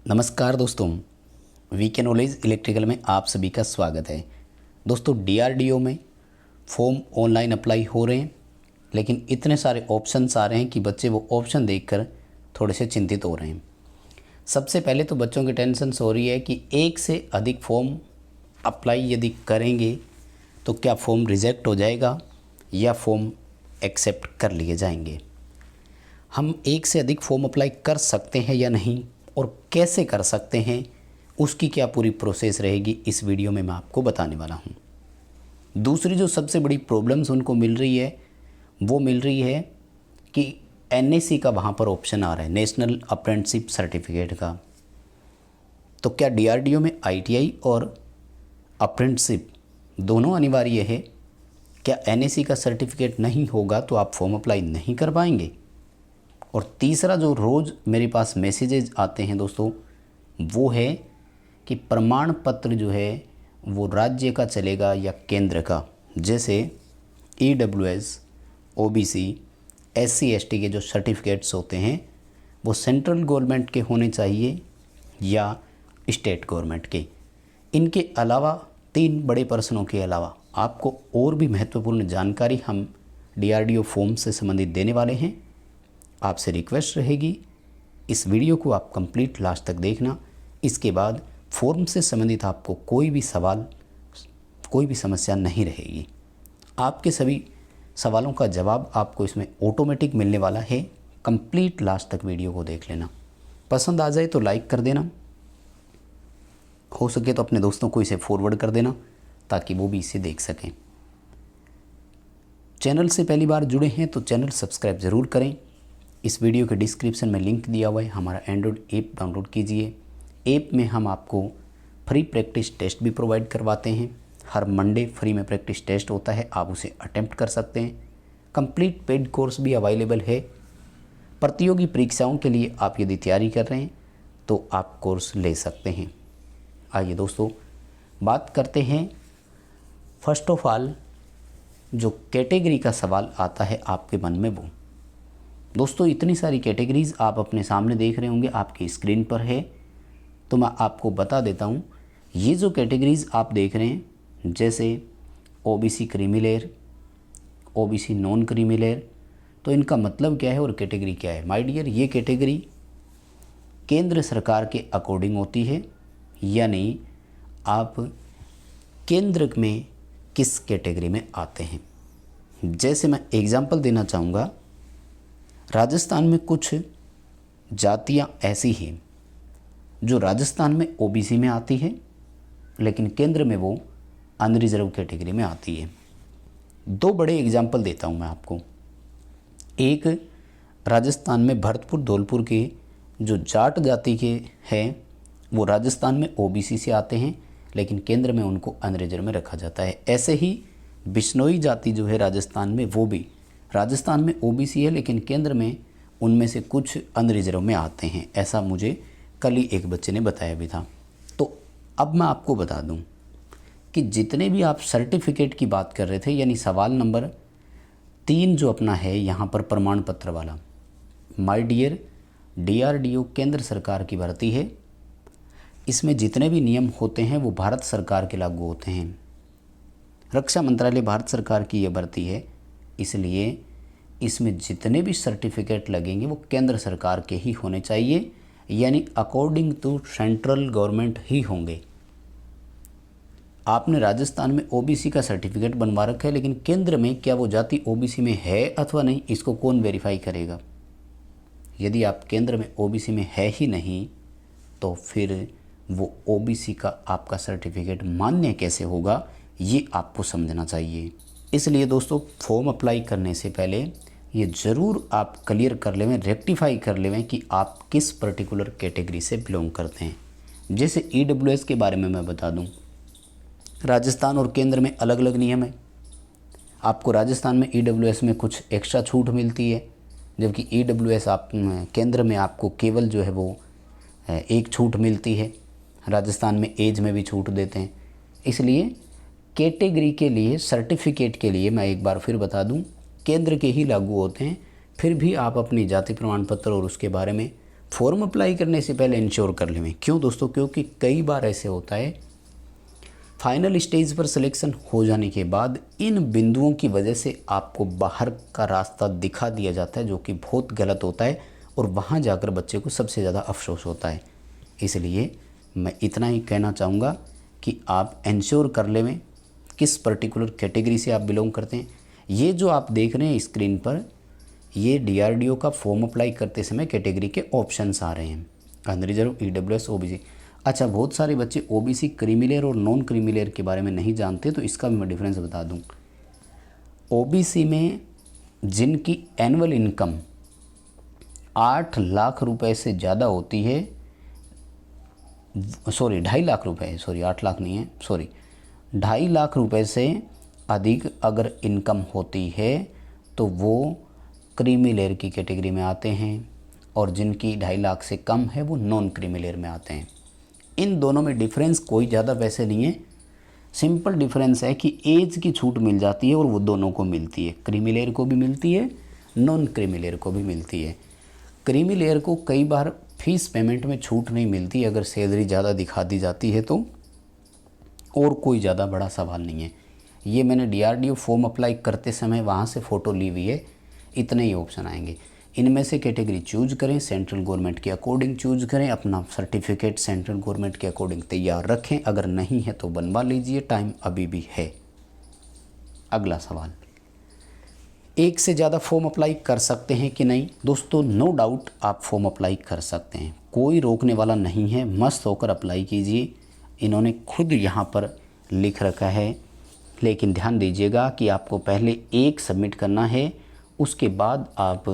नमस्कार दोस्तों, VK knowledge electrical में आप सभी का स्वागत है। दोस्तों, डीआरडीओ में फॉर्म ऑनलाइन अप्लाई हो रहे हैं, लेकिन इतने सारे ऑप्शंस आ रहे हैं कि बच्चे वो ऑप्शन देखकर थोड़े से चिंतित हो रहे हैं। सबसे पहले तो बच्चों की टेंशन हो रही है कि एक से अधिक फॉर्म अप्लाई यदि करेंगे तो क्या फॉर्म रिजेक्ट हो जाएगा या फॉर्म एक्सेप्ट कर लिए जाएंगे। हम एक से अधिक फॉर्म अप्लाई कर सकते हैं या नहीं और कैसे कर सकते हैं, उसकी क्या पूरी प्रोसेस रहेगी, इस वीडियो में मैं आपको बताने वाला हूँ। दूसरी जो सबसे बड़ी प्रॉब्लम्स उनको मिल रही है वो मिल रही है कि एनएसी का वहाँ पर ऑप्शन आ रहा है, नेशनल अप्रेंटिसशिप सर्टिफिकेट का। तो क्या डीआरडीओ में आईटीआई और अप्रेंटिसशिप दोनों अनिवार्य है? क्या एनएसी का सर्टिफिकेट नहीं होगा तो आप फॉर्म अप्लाई नहीं कर पाएंगे? और तीसरा जो रोज़ मेरे पास मैसेजेज आते हैं दोस्तों, वो है कि प्रमाण पत्र जो है वो राज्य का चलेगा या केंद्र का। जैसे ईडब्ल्यूएस, ओबीसी, एससी एसटी के जो सर्टिफिकेट्स होते हैं वो सेंट्रल गवर्नमेंट के होने चाहिए या स्टेट गवर्नमेंट के। इनके अलावा तीन बड़े प्रश्नों के अलावा आपको और भी महत्वपूर्ण जानकारी हम डीआरडीओ फॉर्म से संबंधित देने वाले हैं। आपसे रिक्वेस्ट रहेगी इस वीडियो को आप कंप्लीट लास्ट तक देखना। इसके बाद फॉर्म से संबंधित आपको कोई भी सवाल, कोई भी समस्या नहीं रहेगी। आपके सभी सवालों का जवाब आपको इसमें ऑटोमेटिक मिलने वाला है। कंप्लीट लास्ट तक वीडियो को देख लेना। पसंद आ जाए तो लाइक कर देना, हो सके तो अपने दोस्तों को इसे फॉरवर्ड कर देना ताकि वो भी इसे देख सकें। चैनल से पहली बार जुड़े हैं तो चैनल सब्सक्राइब ज़रूर करें। इस वीडियो के डिस्क्रिप्शन में लिंक दिया हुआ है, हमारा एंड्रॉयड ऐप डाउनलोड कीजिए। ऐप में हम आपको फ्री प्रैक्टिस टेस्ट भी प्रोवाइड करवाते हैं। हर मंडे फ्री में प्रैक्टिस टेस्ट होता है, आप उसे अटेम्प्ट कर सकते हैं। कंप्लीट पेड कोर्स भी अवेलेबल है। प्रतियोगी परीक्षाओं के लिए आप यदि तैयारी कर रहे हैं तो आप कोर्स ले सकते हैं। आइए दोस्तों, बात करते हैं। फर्स्ट ऑफ ऑल जो कैटेगरी का सवाल आता है आपके मन में, वो दोस्तों इतनी सारी कैटेगरीज़ आप अपने सामने देख रहे होंगे, आपकी स्क्रीन पर है। तो मैं आपको बता देता हूँ, ये जो कैटेगरीज़ आप देख रहे हैं, जैसे OBC creamy layer, OBC non creamy layer, तो इनका मतलब क्या है और कैटेगरी क्या है? माय डियर, ये कैटेगरी केंद्र सरकार के अकॉर्डिंग होती है, यानी आप केंद्र में किस कैटेगरी में आते हैं। जैसे मैं एग्जांपल देना चाहूँगा, राजस्थान में कुछ जातियां ऐसी हैं जो राजस्थान में ओबीसी में आती है, लेकिन केंद्र में वो अनरिजर्व कैटेगरी में आती है। दो बड़े एग्जाम्पल देता हूं मैं आपको। एक, राजस्थान में भरतपुर धौलपुर के जो जाट जाति के हैं वो राजस्थान में ओबीसी से आते हैं, लेकिन केंद्र में उनको अनरिजर्व में रखा जाता है। ऐसे ही बिश्नोई जाति जो है राजस्थान में, वो भी राजस्थान में ओबीसी है, लेकिन केंद्र में उनमें से कुछ अनरिजर्व में आते हैं। ऐसा मुझे कल ही एक बच्चे ने बताया भी था। तो अब मैं आपको बता दूं कि जितने भी आप सर्टिफिकेट की बात कर रहे थे, यानी सवाल नंबर 3 जो अपना है यहाँ पर प्रमाण पत्र वाला, माय डियर, डीआरडीओ केंद्र सरकार की भर्ती है। इसमें जितने भी नियम होते हैं वो भारत सरकार के लागू होते हैं। रक्षा मंत्रालय भारत सरकार की यह भर्ती है, इसलिए इसमें जितने भी सर्टिफिकेट लगेंगे वो केंद्र सरकार के ही होने चाहिए, यानी अकॉर्डिंग टू सेंट्रल गवर्नमेंट ही होंगे। आपने राजस्थान में ओबीसी का सर्टिफिकेट बनवा रखा है, लेकिन केंद्र में क्या वो जाति ओबीसी में है अथवा नहीं, इसको कौन वेरीफाई करेगा? यदि आप केंद्र में ओबीसी में है ही नहीं तो फिर वो ओबीसी का आपका सर्टिफिकेट मान्य कैसे होगा, ये आपको समझना चाहिए। इसलिए दोस्तों, फॉर्म अप्लाई करने से पहले ये ज़रूर आप क्लियर कर लेवें, रेक्टिफाई कर लेवें कि आप किस पर्टिकुलर कैटेगरी से बिलोंग करते हैं। जैसे ईडब्ल्यूएस के बारे में मैं बता दूं, राजस्थान और केंद्र में अलग अलग नियम है। आपको राजस्थान में ईडब्ल्यूएस में कुछ एक्स्ट्रा छूट मिलती है, जबकि ईडब्ल्यूएस आप केंद्र में आपको केवल जो है वो एक छूट मिलती है। राजस्थान में एज में भी छूट देते हैं। इसलिए कैटेगरी के लिए, सर्टिफिकेट के लिए मैं एक बार फिर बता दूं, केंद्र के ही लागू होते हैं। फिर भी आप अपनी जाति प्रमाण पत्र और उसके बारे में फॉर्म अप्लाई करने से पहले इंश्योर कर लें। क्यों दोस्तों? क्योंकि कई बार ऐसे होता है फाइनल स्टेज पर सिलेक्शन हो जाने के बाद इन बिंदुओं की वजह से आपको बाहर का रास्ता दिखा दिया जाता है, जो कि बहुत गलत होता है और वहाँ जाकर बच्चे को सबसे ज़्यादा अफसोस होता है। इसलिए मैं इतना ही कहना चाहूँगा कि आप इंश्योर कर लें किस पर्टिकुलर कैटेगरी से आप बिलोंग करते हैं। ये जो आप देख रहे हैं स्क्रीन पर, ये डीआरडीओ का फॉर्म अप्लाई करते समय कैटेगरी के ऑप्शंस आ रहे हैं, अनरिजर्व, ईडब्ल्यूएस, ओबीसी। अच्छा, बहुत सारे बच्चे ओबीसी, क्रीमी लेयर और नॉन क्रीमी लेयर के बारे में नहीं जानते, तो इसका भी मैं डिफरेंस बता दूं। ओबीसी में जिनकी एनुअल इनकम 8 लाख रुपए से ज़्यादा होती है, सॉरी 2.5 लाख रुपए, सॉरी 8 लाख नहीं है, सॉरी 2.5 लाख रुपए से अधिक अगर इनकम होती है तो वो क्रीमी लेयर की कैटेगरी में आते हैं, और जिनकी 2.5 लाख से कम है वो नॉन क्रीमी लेयर में आते हैं। इन दोनों में डिफरेंस कोई ज़्यादा वैसे नहीं है, सिंपल डिफरेंस है कि एज की छूट मिल जाती है और वो दोनों को मिलती है, क्रीमी लेयर को भी मिलती है, नॉन क्रीमी लेयर को भी मिलती है। क्रीमी लेयर को कई बार फीस पेमेंट में छूट नहीं मिलती अगर सैलरी ज़्यादा दिखा दी जाती है तो, और कोई ज़्यादा बड़ा सवाल नहीं है। ये मैंने डीआरडीओ फॉर्म अप्लाई करते समय वहाँ से फ़ोटो ली हुई है। इतने ही ऑप्शन आएंगे, इनमें से कैटेगरी चूज करें, सेंट्रल गवर्नमेंट के अकॉर्डिंग चूज करें, अपना सर्टिफिकेट सेंट्रल गवर्नमेंट के अकॉर्डिंग तैयार रखें, अगर नहीं है तो बनवा लीजिए, टाइम अभी भी है। अगला सवाल, एक से ज़्यादा फॉर्म अप्लाई कर सकते हैं कि नहीं? दोस्तों नो डाउट आप फॉर्म अप्लाई कर सकते हैं, कोई रोकने वाला नहीं है, मस्त होकर अप्लाई कीजिए। इन्होंने खुद यहाँ पर लिख रखा है, लेकिन ध्यान दीजिएगा कि आपको पहले एक सबमिट करना है, उसके बाद आप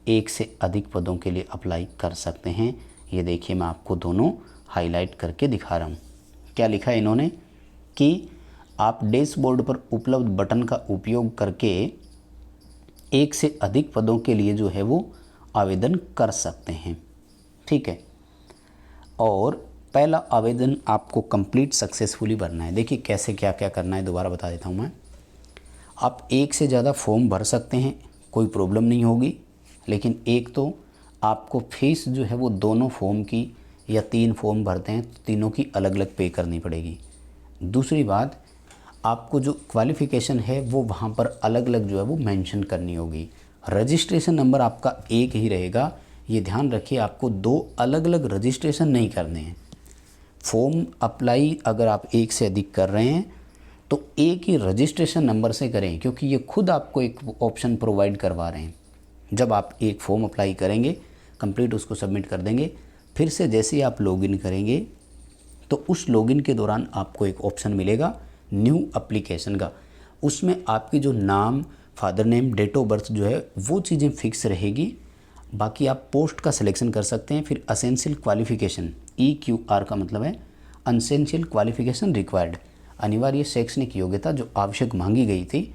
एक से अधिक पदों के लिए अप्लाई कर सकते हैं। ये देखिए मैं आपको दोनों हाईलाइट करके दिखा रहा हूँ। क्या लिखा है इन्होंने कि आप डैशबोर्ड पर उपलब्ध बटन का उपयोग करके एक से अधिक पदों के लिए जो है वो आवेदन कर सकते हैं, ठीक है। और पहला आवेदन आपको कंप्लीट सक्सेसफुली भरना है। देखिए कैसे क्या क्या करना है, दोबारा बता देता हूँ मैं। आप एक से ज़्यादा फॉर्म भर सकते हैं, कोई प्रॉब्लम नहीं होगी, लेकिन एक तो आपको फीस जो है वो दोनों फॉर्म की, या 3 फॉर्म भरते हैं तो तीनों की अलग अलग पे करनी पड़ेगी। दूसरी बात, आपको जो क्वालिफ़िकेशन है वो वहाँ पर अलग अलग जो है वो मेंशन करनी होगी। रजिस्ट्रेशन नंबर आपका एक ही रहेगा, ये ध्यान रखिए, आपको 2 अलग अलग रजिस्ट्रेशन नहीं करने हैं। फॉर्म अप्लाई अगर आप एक से अधिक कर रहे हैं तो एक ही रजिस्ट्रेशन नंबर से करें, क्योंकि ये खुद आपको एक ऑप्शन प्रोवाइड करवा रहे हैं। जब आप एक फॉर्म अप्लाई करेंगे, कंप्लीट उसको सबमिट कर देंगे, फिर से जैसे ही आप लॉगिन करेंगे तो उस लॉगिन के दौरान आपको एक ऑप्शन मिलेगा न्यू एप्लीकेशन का। उसमें आपकी जो नाम, father name, date of birth जो है वो चीज़ें फिक्स रहेगी। बाकी आप पोस्ट का सिलेक्शन कर सकते हैं। फिर असेंशियल क्वालिफ़िकेशन, EQR का मतलब है अनसेंशियल क्वालिफ़िकेशन रिक्वायर्ड, अनिवार्य शैक्षणिक योग्यता जो आवश्यक मांगी गई थी,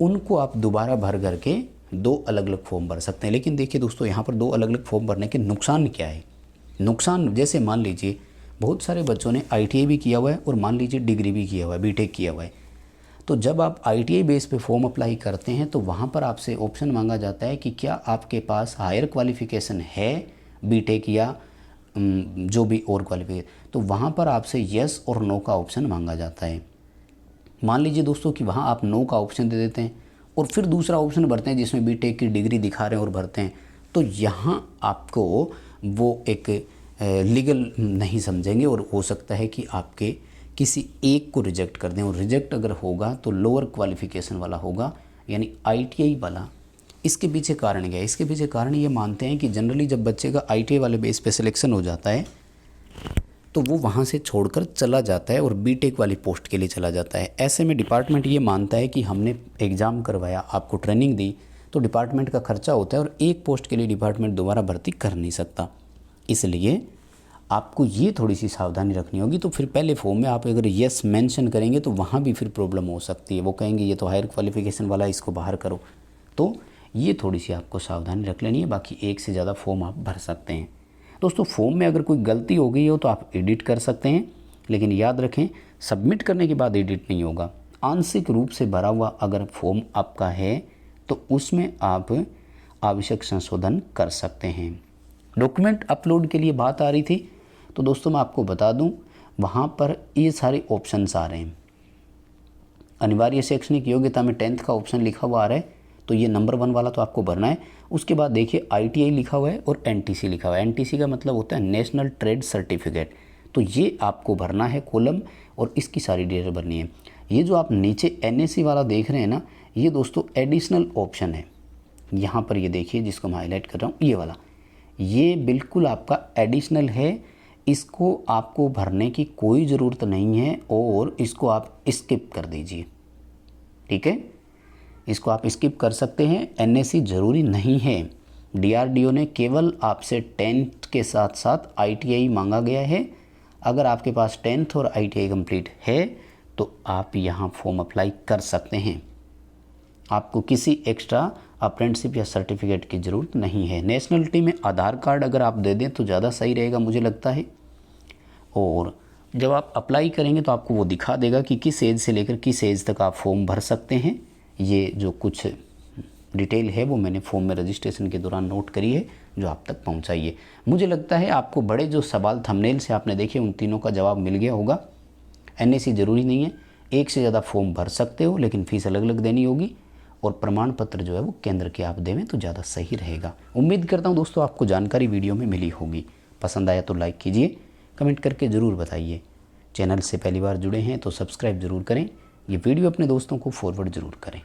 उनको आप दोबारा भर करके 2 अलग अलग फॉर्म भर सकते हैं। लेकिन देखिए दोस्तों, यहाँ पर 2 अलग अलग फॉर्म भरने के नुकसान क्या है? नुकसान जैसे मान लीजिए बहुत सारे बच्चों ने ITI भी किया हुआ है और मान लीजिए डिग्री भी किया हुआ है, BTech किया हुआ है। तो जब आप ITI बेस पे फॉर्म अप्लाई करते हैं तो वहाँ पर आपसे ऑप्शन मांगा जाता है कि क्या आपके पास हायर क्वालिफ़िकेशन है, BTech या जो भी और क्वालिफिकेशन, तो वहाँ पर आपसे येस और नो का ऑप्शन मांगा जाता है। मान लीजिए दोस्तों कि वहाँ आप नो का ऑप्शन दे देते हैं और फिर दूसरा ऑप्शन भरते हैं जिसमें BTech की डिग्री दिखा रहे हैं और भरते हैं, तो यहाँ आपको वो एक लीगल नहीं समझेंगे और हो सकता है कि आपके किसी एक को रिजेक्ट कर दें, और रिजेक्ट अगर होगा तो लोअर क्वालिफ़िकेशन वाला होगा, यानी ITI वाला। इसके पीछे कारण क्या है? इसके पीछे कारण ये मानते हैं कि जनरली जब बच्चे का ITI वाले बेस पे सिलेक्शन हो जाता है तो वो वहाँ से छोड़कर चला जाता है और BTech वाली पोस्ट के लिए चला जाता है। ऐसे में डिपार्टमेंट ये मानता है कि हमने एग्ज़ाम करवाया, आपको ट्रेनिंग दी, तो डिपार्टमेंट का खर्चा होता है और एक पोस्ट के लिए डिपार्टमेंट दोबारा भर्ती कर नहीं सकता। इसलिए आपको ये थोड़ी सी सावधानी रखनी होगी। तो फिर पहले फॉर्म में आप अगर येस मेंशन करेंगे तो वहाँ भी फिर प्रॉब्लम हो सकती है, वो कहेंगे ये तो हायर क्वालिफ़िकेशन वाला, इसको बाहर करो। तो ये थोड़ी सी आपको सावधानी रख लेनी है। बाकी एक से ज़्यादा फॉर्म आप भर सकते हैं। दोस्तों फॉर्म में अगर कोई गलती हो गई हो तो आप एडिट कर सकते हैं, लेकिन याद रखें सबमिट करने के बाद एडिट नहीं होगा। आंशिक रूप से भरा हुआ अगर फॉर्म आपका है तो उसमें आप आवश्यक संशोधन कर सकते हैं। डॉक्यूमेंट अपलोड के लिए बात आ रही थी, तो दोस्तों मैं आपको बता दूं वहाँ पर ये सारे ऑप्शंस आ रहे हैं। अनिवार्य शैक्षणिक योग्यता में 10th का ऑप्शन लिखा हुआ आ रहा है, तो ये नंबर 1 वाला तो आपको भरना है। उसके बाद देखिए ITI लिखा हुआ है और NTC लिखा हुआ है। NTC का मतलब होता है नेशनल ट्रेड सर्टिफिकेट, तो ये आपको भरना है कॉलम और इसकी सारी डिटेल भरनी है। ये जो आप नीचे NAC वाला देख रहे हैं ना, ये दोस्तों एडिशनल ऑप्शन है। यहाँ पर ये देखिए जिसको मैं हाईलाइट कर रहा हूँ, ये वाला, ये बिल्कुल आपका एडिशनल है। इसको आपको भरने की कोई ज़रूरत नहीं है और इसको आप स्किप कर दीजिए, ठीक है। इसको आप स्किप कर सकते हैं, NAC ज़रूरी नहीं है। DRDO ने केवल आपसे 10th के साथ साथ ITI मांगा गया है। अगर आपके पास 10th और ITI कंप्लीट है तो आप यहाँ फॉर्म अप्लाई कर सकते हैं। आपको किसी एक्स्ट्रा अप्रेंटिसशिप या सर्टिफिकेट की ज़रूरत नहीं है। नेशनलिटी में आधार कार्ड अगर आप दे दें तो ज़्यादा सही रहेगा मुझे लगता है। और जब आप अप्लाई करेंगे तो आपको वो दिखा देगा कि किस एज से लेकर किस एज तक आप फॉर्म भर सकते हैं। ये जो कुछ डिटेल है वो मैंने फॉर्म में रजिस्ट्रेशन के दौरान नोट करी है, जो आप तक पहुंचाइए। मुझे लगता है आपको बड़े जो सवाल थंबनेल से आपने देखे उन तीनों का जवाब मिल गया होगा। NAC ज़रूरी नहीं है, एक से ज़्यादा फॉर्म भर सकते हो, लेकिन फ़ीस अलग अलग देनी होगी और प्रमाण पत्र जो है वो केंद्र के आप देवें तो ज़्यादा सही रहेगा। उम्मीद करता हूँ दोस्तों आपको जानकारी वीडियो में मिली होगी। पसंद आया तो लाइक कीजिए, कमेंट करके ज़रूर बताइए। चैनल से पहली बार जुड़े हैं तो सब्सक्राइब ज़रूर करें। ये वीडियो अपने दोस्तों को फॉरवर्ड ज़रूर करें।